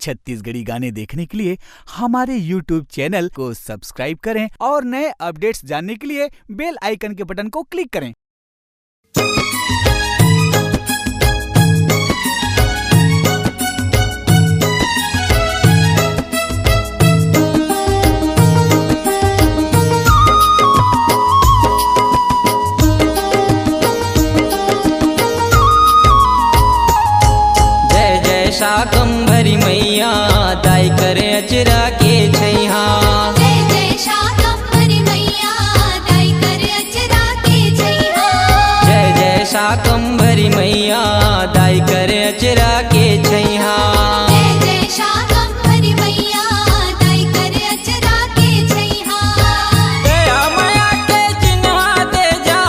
छत्तीसगढ़ी गाने देखने के लिए हमारे YouTube चैनल को सब्सक्राइब करें और नए अपडेट्स जानने के लिए बेल आइकन के बटन को क्लिक करें। शाकंभरी मैया दाई करे अचरा के छैहा। जय जय शाकंभरी मैया दाई करे अचरा के छैहा। जय जय शाकंभरी मैया दाई करे अचरा के छैहा। जय जय शाकंभरी मैया दाई करे अचरा के छैहा। दया माया के चिन्हा दे जा,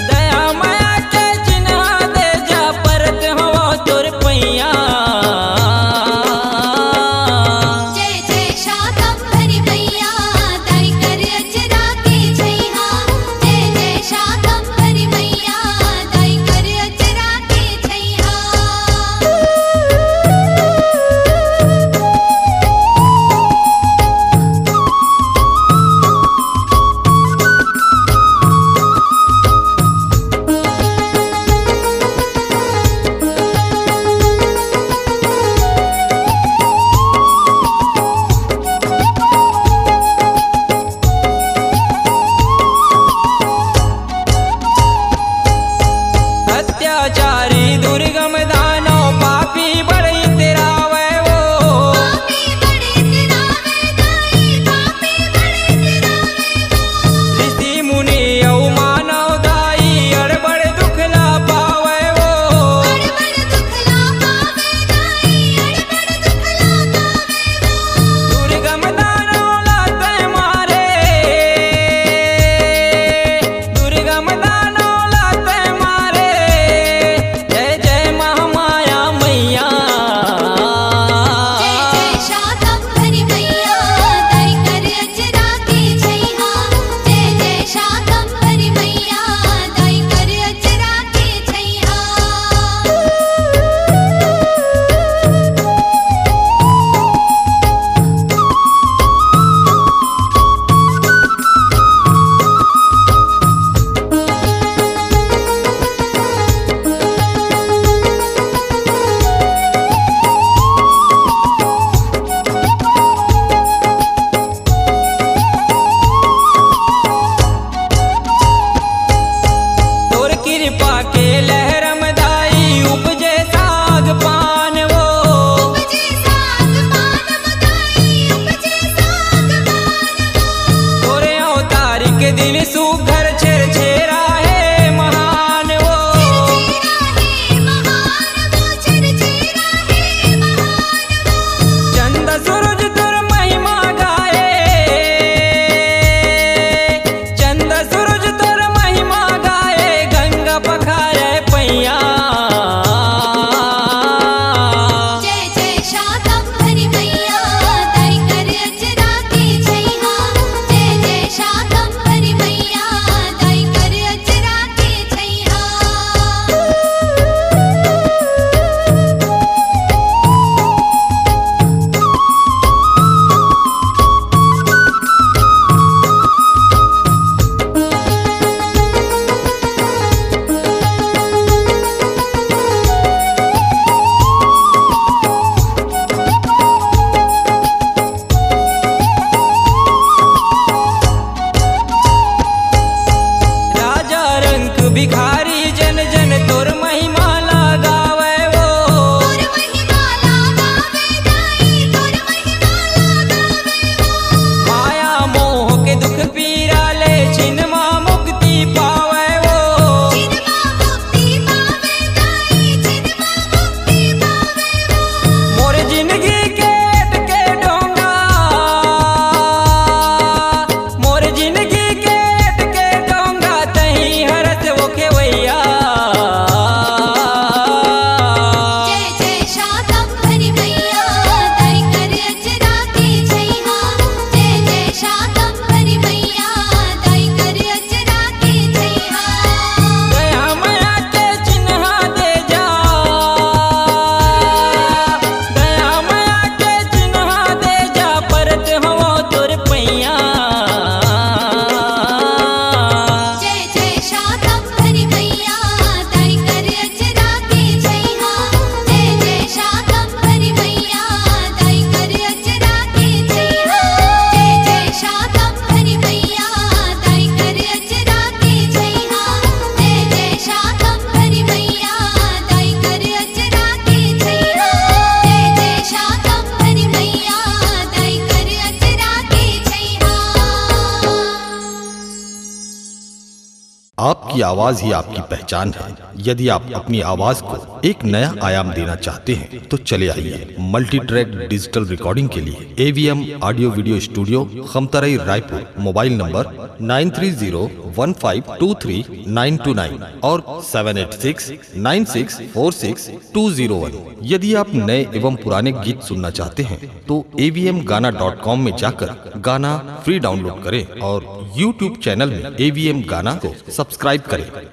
दया माया के चिन्हा दे जा, परत हो तोर पैया। जय जय शाकंभरी मैया दाई करे अचरा के छैहा। जय जय शाकंभरी मैया दाई करे अचरा के छैहा। अत्याचारी दुर्गम दानव पापी बड़ई तेरा वै वो। पापी बड़े तेरा वे दाई, पापी बड़े तेरा वे वो। ऋषि मुनि औ मानव दाई अड़बड़ दुखला पावै वो। अड़बड़ दुखला पावे दाई, अड़बड़ दुखला पावे वो। दुर्गम दानव लाते मारे, दुर्गम दानव लाते मारे। जय जय महामाया मैया। जय जय शाकंभरी मैया दाई करे अचरा के छैहा। जय जय शाकंभरी मैया दाई करे अचरा के छैहा। तोर कृपा के लहरम दाई उपजे साग पान वो। उपजे साग पान दाई, उपजे साग पान वो। तोरे अवतार के दिन सुघर छेर छेरा है महान वो। छेरा है महान वो, छेरा है महान वो। चंद सूरज तोर महिमा गाए, चंद सूरज तोर महिमा गाए, गंगा पखारे पैया। जय जय शाकंभरी मैया दाई करे अचरा के छैहा। जय जय शाकंभरी मैया दाई करे अचरा के छैहा। राजा रंक भिखारी जन जन तोर महिमा लगावे वो। तोर महिमा लगावे दाई, तोर महिमा लगावे वो। माया मोह के दुख पीरा ले छिनमा मुक्ति पावे वो। छिनमा मुक्ति पावे दाई, छिनमा मुक्ति पावे वो। मोर जिंदगी के अटके डोंगा, मोर जिंदगी के अटके डोंगा, तहीं हरत वो खेवैया। आपकी आवाज ही आपकी पहचान है। यदि आप अपनी आवाज को एक नया आयाम देना चाहते हैं तो चले आइए मल्टी ट्रैक डिजिटल रिकॉर्डिंग के लिए AVM audio video studio, Khamtarai, Raipur. Mobile number 9301523929 और 7869646201। यदि आप नए एवं पुराने गीत सुनना चाहते हैं तो avmgana.com में जाकर गाना फ्री डाउनलोड करें और YouTube चैनल में AVM गाना को सब्सक्राइब करें।